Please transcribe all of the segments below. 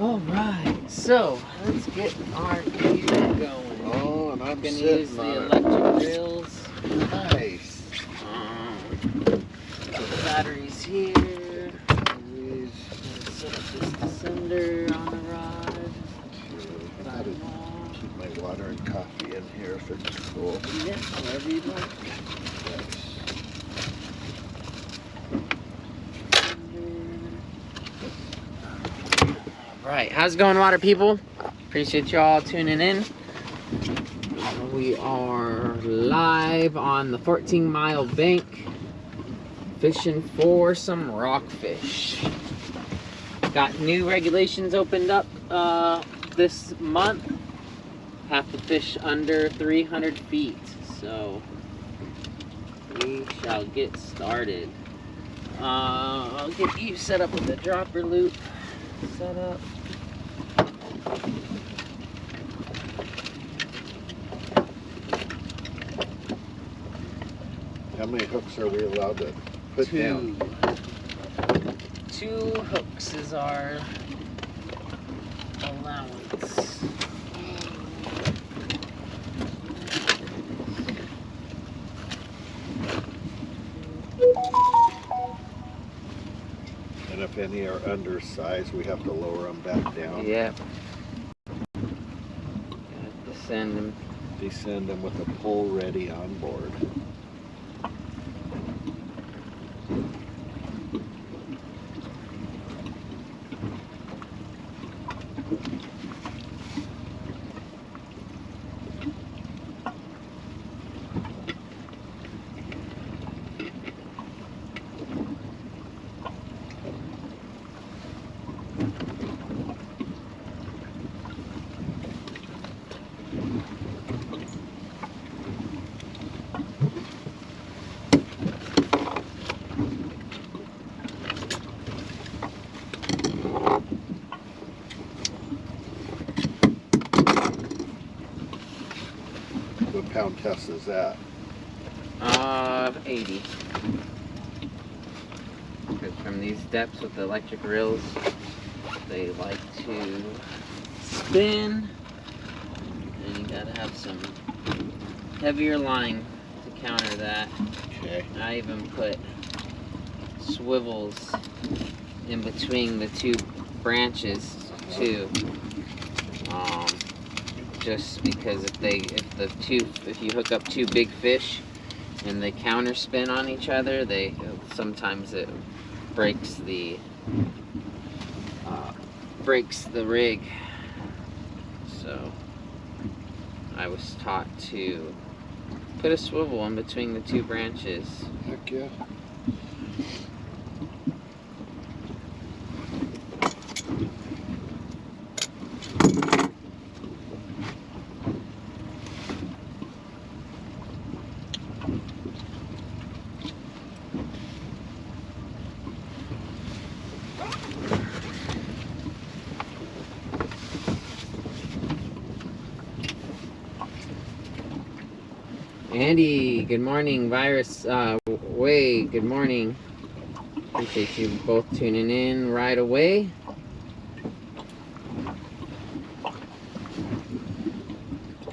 Alright, so let's get our gear going. Oh, and I'm gonna sitting use the on electric grills. Nice. The batteries here. Set up this descender on the rod. I gotta keep my water and coffee in here if it's cool. Yeah, whatever you want. Right, how's it going, water people? Appreciate y'all tuning in. We are live on the 14-mile bank fishing for some rockfish. Got new regulations opened up this month. Have to fish under 300 feet, so we shall get started. I'll get you set up with the dropper loop set up. How many hooks are we allowed to put down? 2 hooks is our allowance. And if any are undersized, we have to lower them back down. Yep. Descend them. Descend them with a pole ready on board. What pound test is that? 80. Because from these depths with the electric reels, they like to spin, and you gotta have some heavier line to counter that. Okay. I even put swivels in between the 2 branches too. Just because if you hook up 2 big fish and they counter spin on each other, sometimes it breaks the rig. So I was taught to put a swivel in between the 2 branches. Heck yeah. Andy, good morning. Virus, Wade, good morning. Appreciate you both tuning in right away.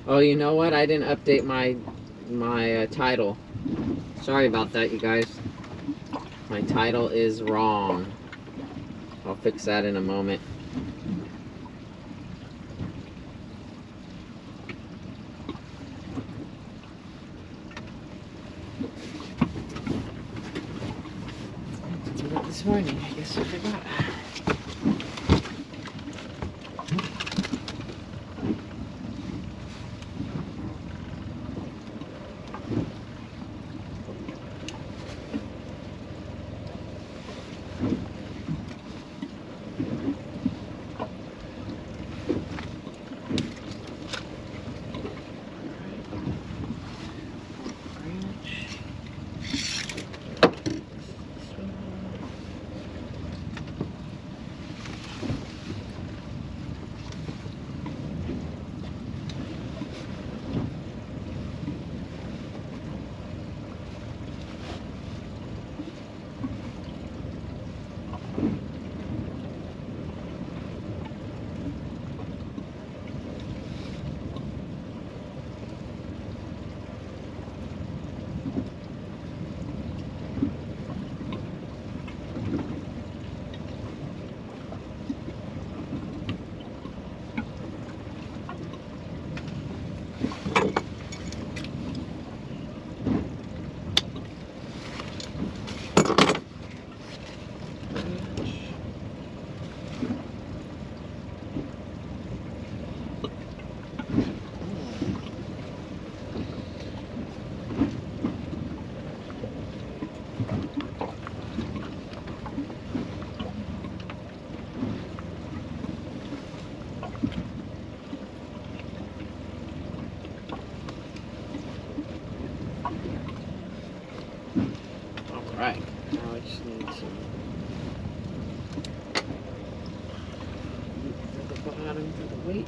Oh, you know what? I didn't update my title. Sorry about that, you guys. My title is wrong. I'll fix that in a moment. This morning, I guess I forgot. Alright, now I just need some for the bottom for the weight.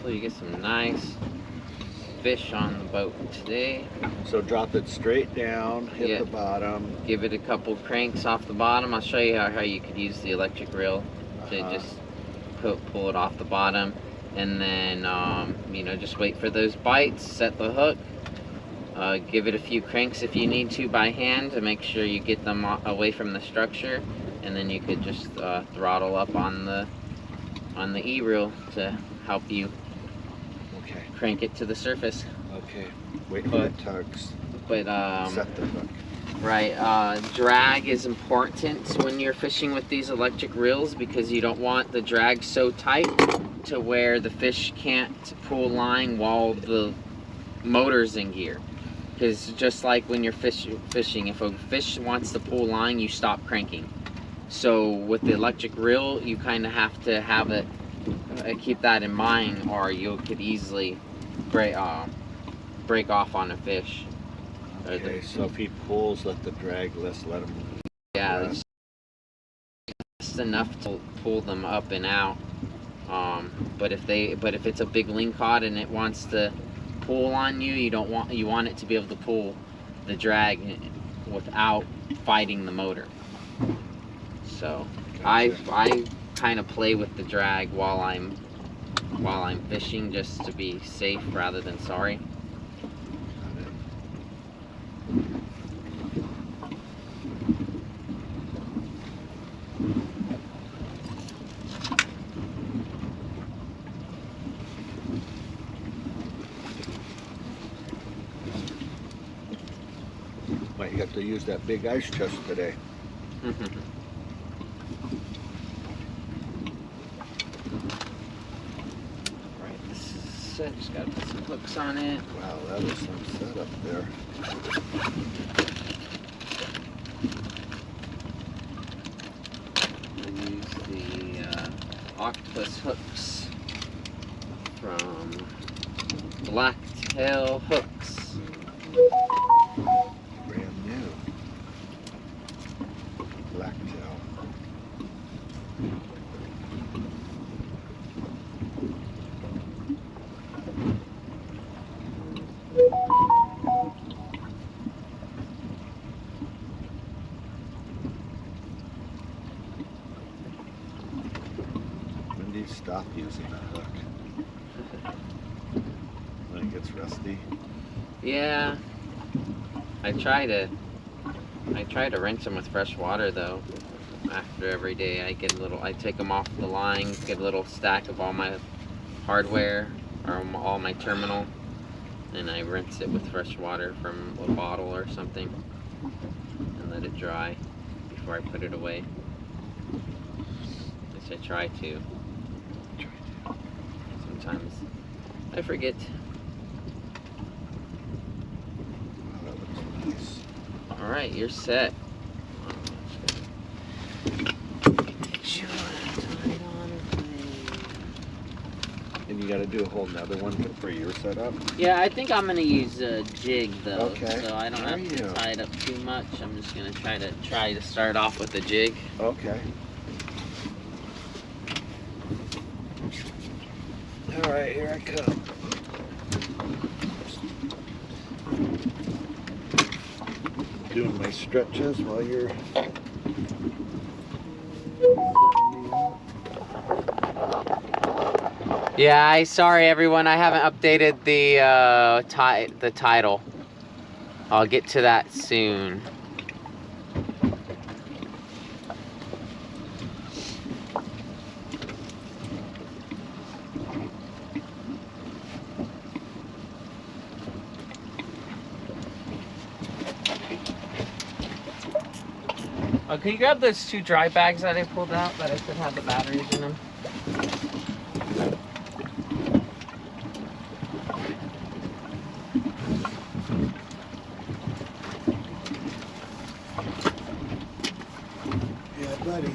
You get some nice fish on the boat today. So drop it straight down, hit the bottom. Give it a couple cranks off the bottom. I'll show you how you could use the electric reel to just pull it off the bottom. And then, you know, just wait for those bites, set the hook. Give it a few cranks if you need to by hand to make sure you get them away from the structure. And then you could just throttle up on the E-reel to help you crank it to the surface. Okay. Wait for the tugs. But set the hook. Right. Drag is important when you're fishing with these electric reels because you don't want the drag so tight to where the fish can't pull line while the motor's in gear. Because just like when you're fishing, if a fish wants to pull line, you stop cranking. So with the electric reel, you kind of have to have it. Keep that in mind, or you could easily break off on a fish. Okay, so if he pulls, let the drag let him. Yeah, just enough to pull them up and out. But if it's a big lingcod and it wants to pull on you, you want it to be able to pull the drag without fighting the motor. So gotcha. I kind of play with the drag while I'm fishing just to be safe rather than sorry. Might have to use that big ice chest today. Just gotta put some hooks on it. Wow, that is some setup there. I use the octopus hooks from Blacktail Hooks. Brand new. Blacktail. Stop using the hook when it gets rusty. Yeah, I try to rinse them with fresh water though. After every day, I take them off the line, get a little stack of all my hardware or all my terminal, and I rinse it with fresh water from a bottle or something, and let it dry before I put it away. At least I try to. Sometimes I forget. Wow, that looks nice. Alright, you're set. And you got to do a whole nother one for your setup? Yeah, I think I'm going to use a jig though. Okay. So I don't have to tie it up too much. I'm just going to try to start off with a jig. Okay. All right, here I come. Doing my stretches while you're... Yeah, sorry everyone, I haven't updated the title. I'll get to that soon. Oh, can you grab those 2 dry bags that I pulled out that I should have the batteries in them? Yeah, buddy.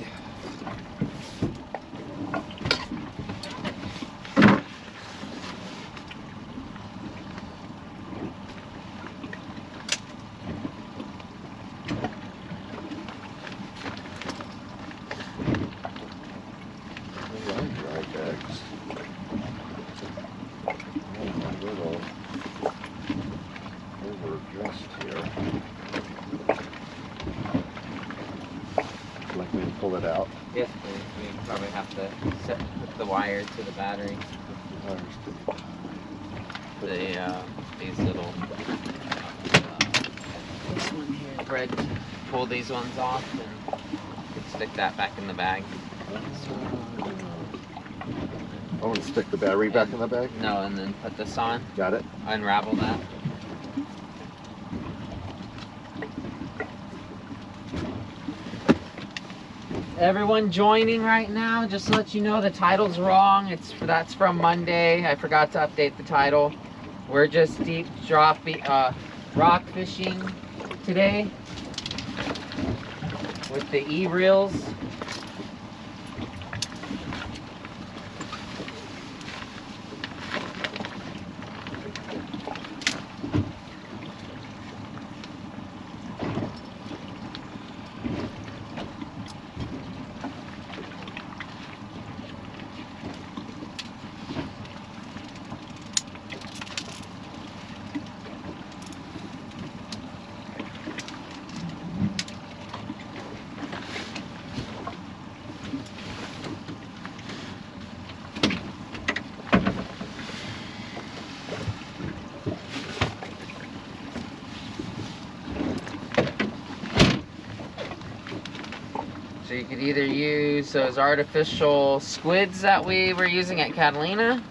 Pull it out. Yes, please. We probably have to put the wire to the battery. These little. This one here, Fred. Pull these ones off and stick that back in the bag. I want to stick the battery back in the bag? No, and then put this on. Got it. Unravel that. Everyone joining right now, just to let you know the title's wrong. That's from Monday. I forgot to update the title. We're just deep drop rock fishing today with the e-reels. So you could either use those artificial squids that we were using at Catalina,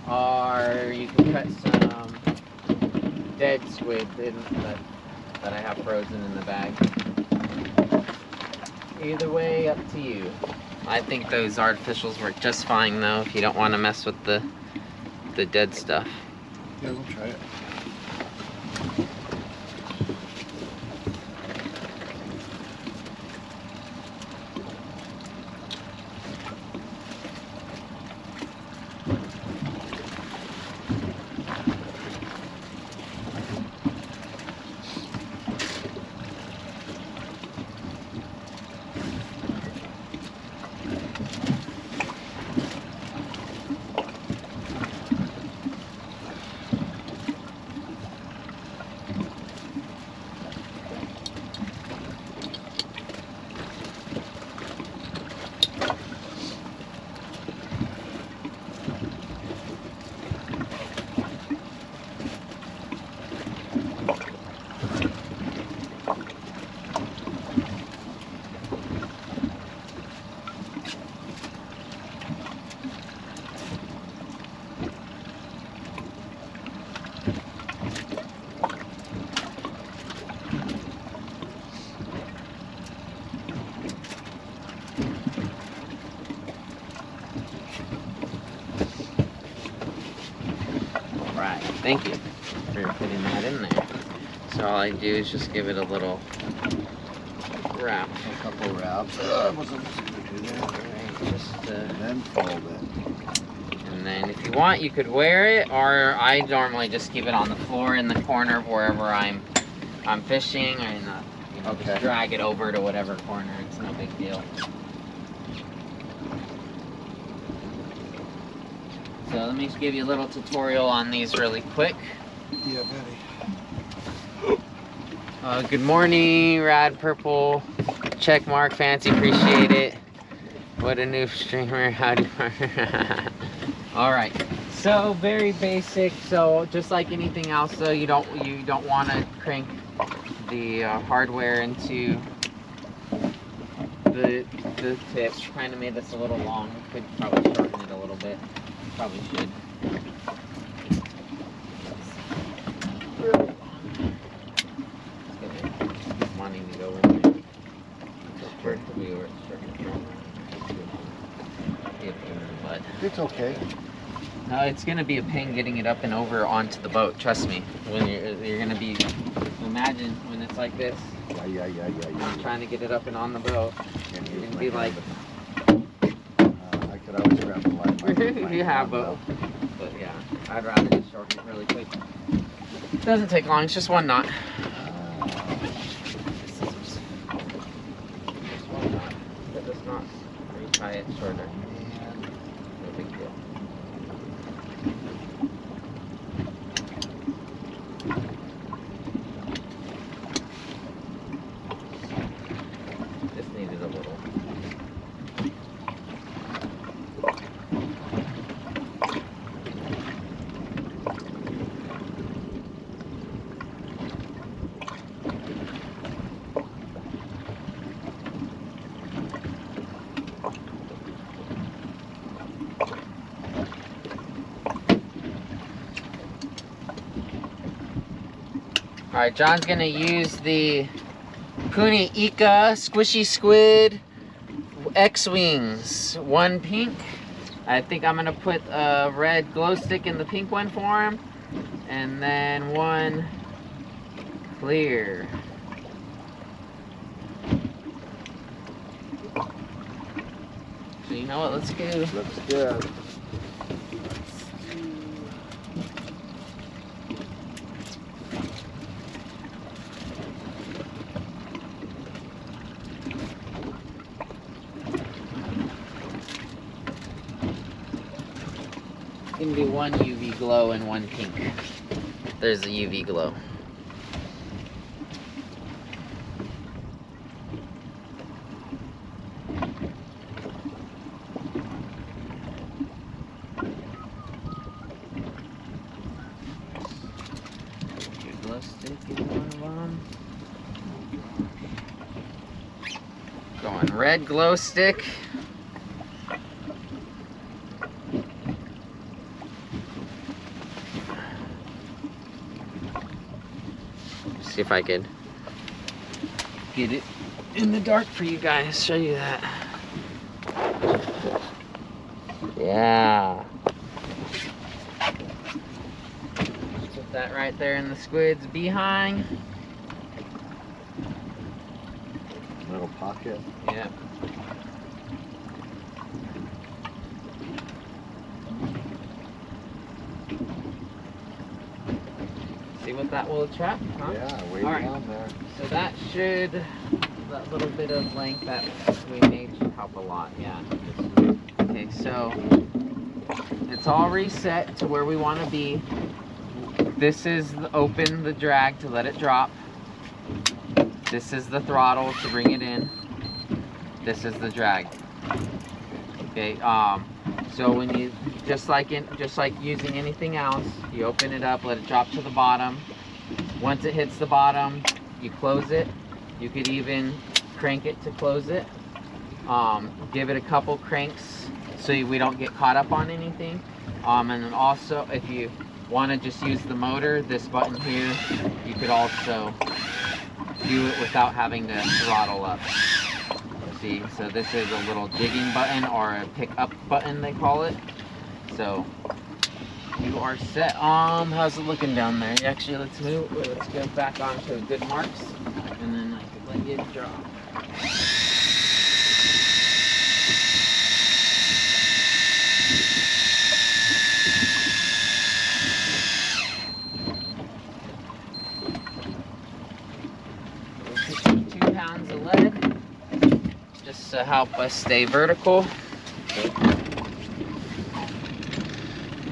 or you can cut some dead squid that I have frozen in the bag. Either way, up to you. I think those artificials work just fine though, if you don't want to mess with the dead stuff. Yeah, we'll try it. Thank you for putting that in there. So all I do is just give it a little wrap. A couple wraps. I wasn't going to do that. Right, just And then fold it. And then if you want, you could wear it, or I normally just keep it on the floor in the corner of wherever I'm fishing, and you know, just drag it over to whatever corner. It's no big deal. So let me just give you a little tutorial on these really quick. Yeah, buddy. Good morning, Rad Purple, check mark, fancy, appreciate it. What a new streamer, howdy. All right, so very basic. So just like anything else, though, you don't want to crank the hardware into the tip. Kind of made this a little long. Could probably shorten it a little bit. Probably should. Really long. Let's give it 1 It's okay. No, it's gonna be a pain getting it up and over onto the boat. Trust me. When you're gonna be, imagine when it's like this. Yeah. I'm trying to get it up and on the boat. Can't You're use gonna my be like, I could always grab the line. you have both. But yeah, I'd rather just shorten it really quick. Doesn't take long. It's just one knot. Just one knot. Put this knot. Retie it shorter. No big deal. This needed a little. Alright, John's gonna use the Kuni Ika Squishy Squid X-Wings. One pink. I think I'm gonna put a red glow stick in the pink one for him. And then one clear. So you know what, let's go. Looks good. Gonna be one UV glow and one pink. There's the UV glow. Your glow stick is one of them. Going red glow stick. See if I could get it in the dark for you guys. Show you that. Yeah. Put that right there in the squid's behind. Little pocket. Yep. See what that will attract, huh? Yeah, way All right. down there. So that should, that little bit of length that we made should help a lot, yeah. Okay, so it's all reset to where we want to be. This is the open, the drag to let it drop. This is the throttle to bring it in. This is the drag. Okay, so when you, just like using anything else, you open it up, let it drop to the bottom. Once it hits the bottom, you close it. You could even crank it to close it. Give it a couple cranks so we don't get caught up on anything. And then also, if you want to just use the motor, this button here, you could also do it without having to throttle up. See, so this is a little jigging button, or a pick up button they call it. So you are set. How's it looking down there? Actually, let's go back onto good marks, and then I can let you drop. We'll put 2 pounds of lead just to help us stay vertical.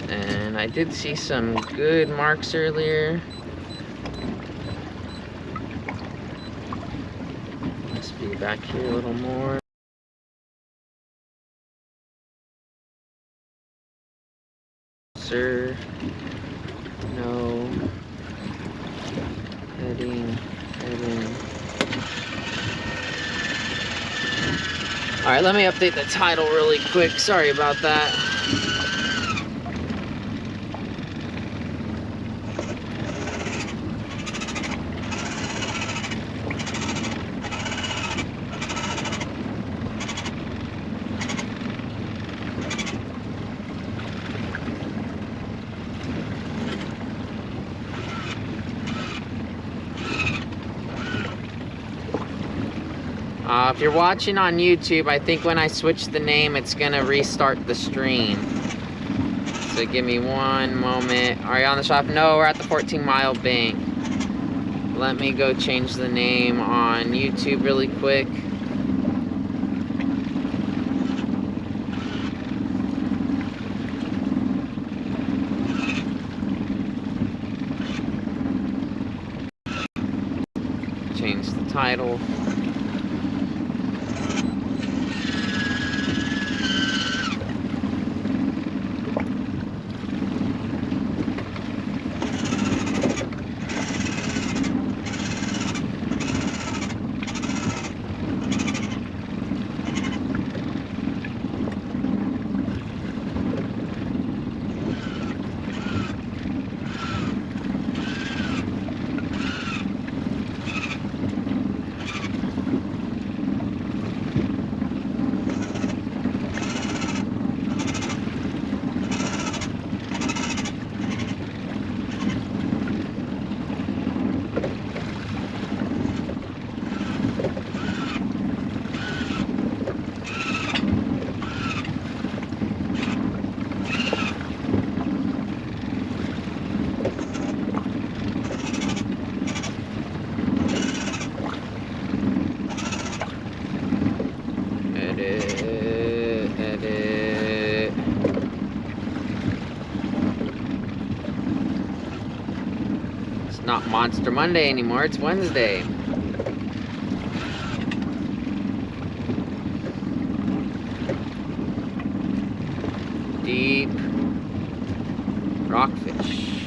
And I did see some good marks earlier. Must be back here a little more. Sir, no, heading. All right, let me update the title really quick. Sorry about that. If you're watching on YouTube, I think when I switch the name, it's gonna restart the stream. So give me one moment. Are you on the shop? No, we're at the 14 Mile Bank. Let me go change the name on YouTube really quick. Change the title. Edit. It's not Monster Monday anymore, it's Wednesday. Deep rockfish.